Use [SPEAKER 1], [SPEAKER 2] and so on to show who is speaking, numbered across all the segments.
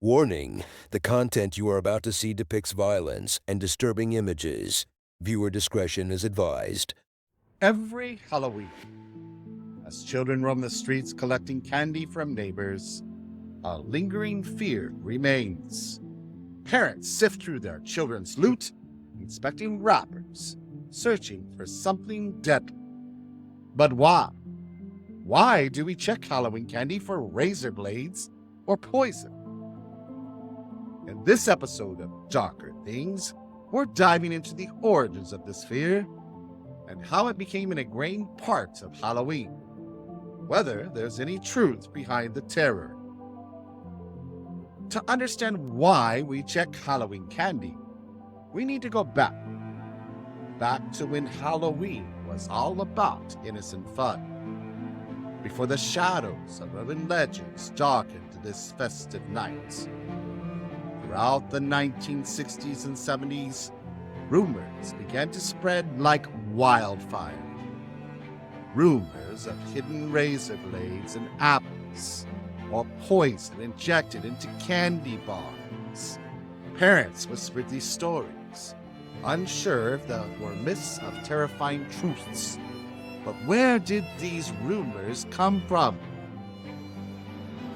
[SPEAKER 1] Warning: the content you are about to see depicts violence and disturbing images. Viewer discretion is advised.
[SPEAKER 2] Every Halloween, as children roam the streets collecting candy from neighbors, a lingering fear remains. Parents sift through their children's loot, inspecting wrappers, searching for something deadly. But why? Why do we check Halloween candy for razor blades or poison? In this episode of Darker Things, we're diving into the origins of this fear and how it became an ingrained part of Halloween, whether there's any truth behind the terror. To understand why we check Halloween candy, we need to go back to when Halloween was all about innocent fun, before the shadows of urban legends darkened this festive night. Throughout the 1960s and 70s, rumors began to spread like wildfire. Rumors of hidden razor blades and apples, or poison injected into candy bars. Parents whispered these stories, unsure if they were myths of terrifying truths. But where did these rumors come from?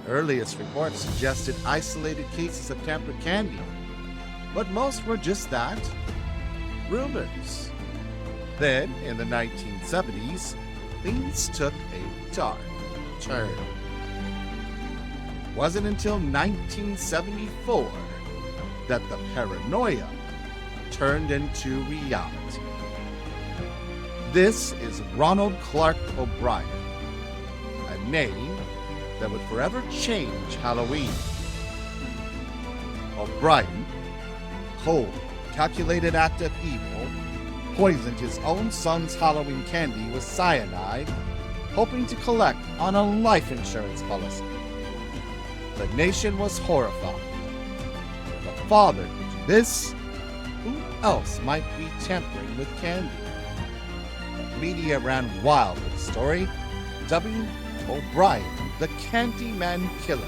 [SPEAKER 2] Earliest reports suggested isolated cases of tampered candy, but most were just that, rumors. Then, in the 1970s, things took a dark turn. It wasn't until 1974 that the paranoia turned into reality. This is Ronald Clark O'Bryan, a name that would forever change Halloween. O'Bryan, cold, calculated act of evil, poisoned his own son's Halloween candy with cyanide, hoping to collect on a life insurance policy. The nation was horrified. The father could do this. Who else might be tampering with candy? The media ran wild with the story, dubbing O'Bryan the Candyman Killer.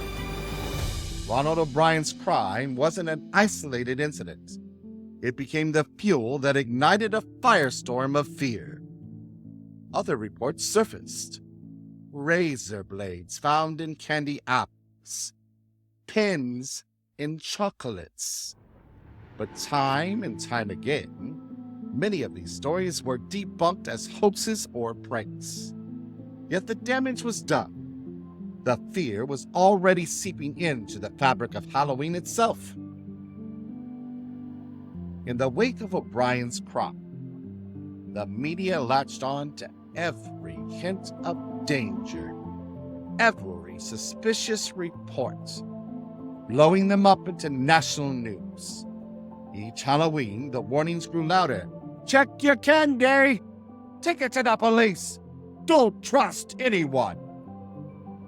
[SPEAKER 2] Ronald O'Bryan's crime wasn't an isolated incident. It became the fuel that ignited a firestorm of fear. Other reports surfaced. Razor blades found in candy apples. Pins in chocolates. But time and time again, many of these stories were debunked as hoaxes or pranks. Yet the damage was done. The fear was already seeping into the fabric of Halloween itself. In the wake of O'Bryan's crime, the media latched on to every hint of danger, every suspicious report, blowing them up into national news. Each Halloween, the warnings grew louder. Check your candy! Take it to the police! Don't trust anyone!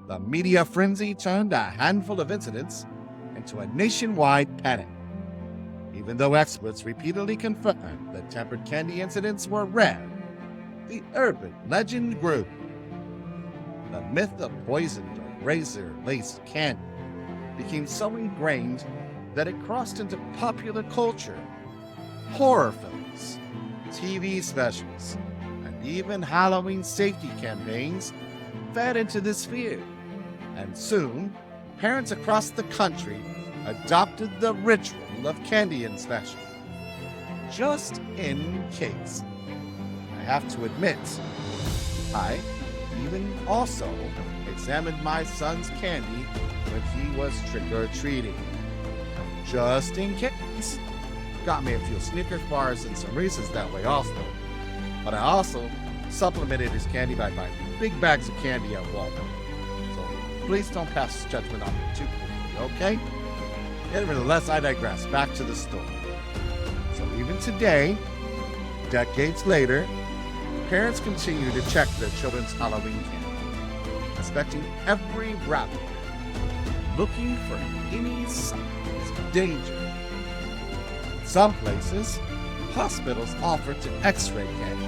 [SPEAKER 2] The media frenzy turned a handful of incidents into a nationwide panic. Even though experts repeatedly confirmed that tampered candy incidents were rare, the urban legend grew. The myth of poisoned or razor-laced candy became so ingrained that it crossed into popular culture. Horror films, TV specials, and even Halloween safety campaigns fed into this fear. And soon, parents across the country adopted the ritual of candy inspection. Just in case. I have to admit, I even also examined my son's candy when he was trick-or-treating. Just in case. Got me a few Snickers bars and some Reese's that way also. But I also supplemented his candy by buying big bags of candy at Walmart. So please don't pass judgment on me too quickly, okay? Nevertheless, I digress. Back to the story. So even today, decades later, parents continue to check their children's Halloween candy, inspecting every wrapper, looking for any signs of danger. In some places, hospitals offer to x-ray candy,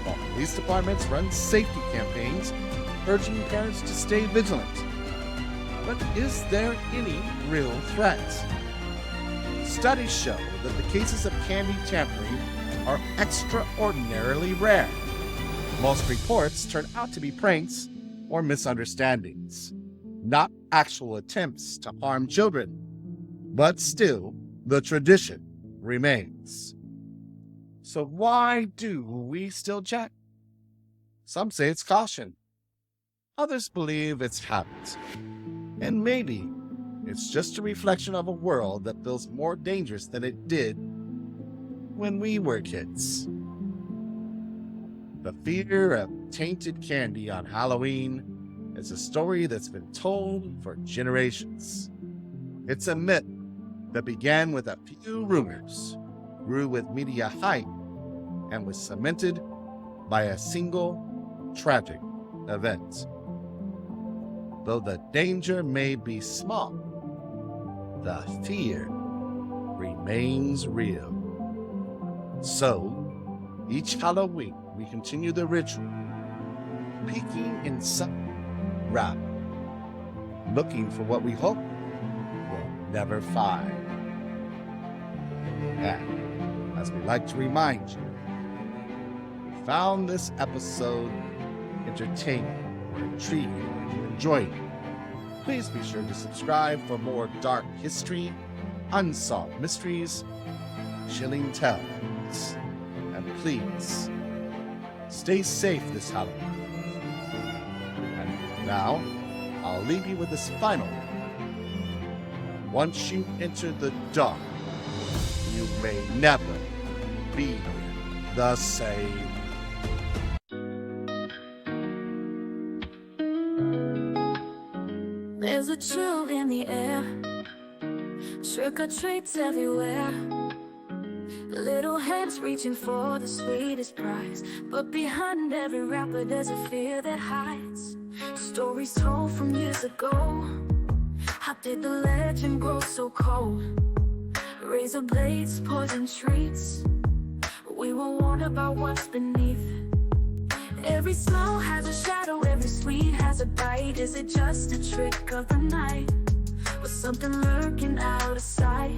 [SPEAKER 2] while police departments run safety campaigns urging parents to stay vigilant. But is there any real threat? Studies show that the cases of candy tampering are extraordinarily rare. Most reports turn out to be pranks or misunderstandings, not actual attempts to harm children. But still, the tradition remains. So why do we still check? Some say it's caution. Others believe it's habit. And maybe it's just a reflection of a world that feels more dangerous than it did when we were kids. The fear of tainted candy on Halloween is a story that's been told for generations. It's a myth that began with a few rumors, grew with media hype, and was cemented by a single tragic event. Though the danger may be small, the fear remains real. So, each Halloween we continue the ritual, peeking inside rabbit, looking for what we hope we'll never find. And, as we like to remind you, if you found this episode entertaining or intriguing or you enjoyed it, please be sure to subscribe for more dark history, unsolved mysteries, chilling tales, and please stay safe this Halloween. And now, I'll leave you with this final one. Once you enter the dark, you may never be the same.
[SPEAKER 3] There's a chill in the air, trick-or-treats everywhere. Little hands reaching for the sweetest prize, but behind every rapper there's a fear that hides. Stories told from years ago. How did the legend grow so cold? Razor blades, poison treats. We were warned about what's beneath. Every smile has a shadow, every sweet has a bite. Is it just a trick of the night? Or something lurking out of sight?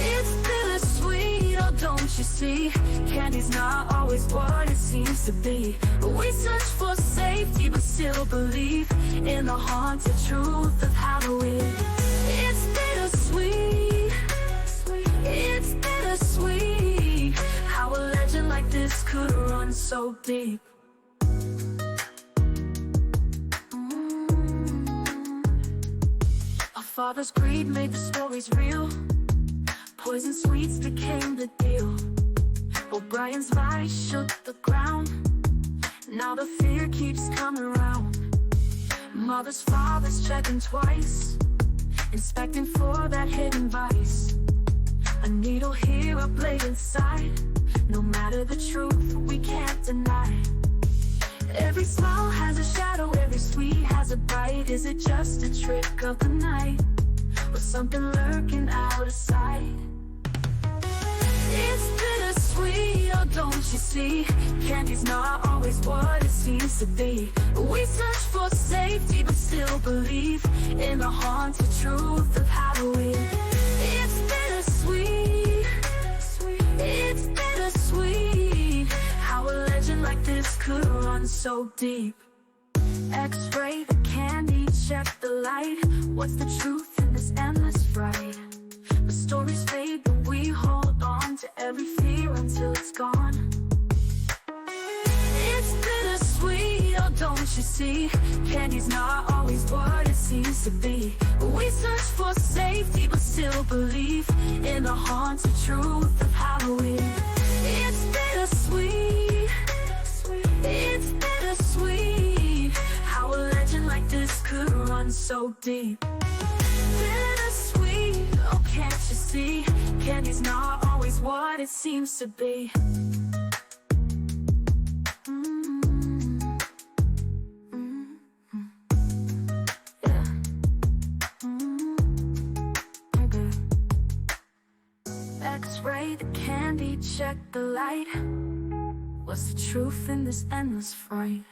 [SPEAKER 3] It's bittersweet, oh don't you see? Candy's not always what it seems to be. We search for safety but still believe in the haunted truth of Halloween. It's bittersweet, it's bittersweet, how a legend like this could run so deep. Our father's greed made the stories real. Poison sweets became the deal. O'Brien's vice shook the ground. Now the fear keeps coming around. Mothers, fathers checking twice, inspecting for that hidden vice. A needle here, a blade inside. No matter the truth, we can't deny. Every smile has a shadow, every sweet has a bite. Is it just a trick of the night? Or something lurking out of sight? It's bittersweet, oh don't you see? Candy's not always what it seems to be. We search for safety but still believe in the haunted truth of Halloween. It's bittersweet, it's bittersweet, how a legend like this could run so deep. X-ray the candy, check the light. What's the truth in this endless fright? The stories fade but we hold on to every fear until it's gone. It's bittersweet, oh don't you see? Candy's not always what it seems to be. We search for safety but still believe in the haunted truth of Halloween. It's bittersweet, it's bittersweet, how a legend like this could run so deep. Bittersweet, oh can't you see? Candy's not always what it seems to be. X-ray the candy, check the light. What's the truth in this endless fright?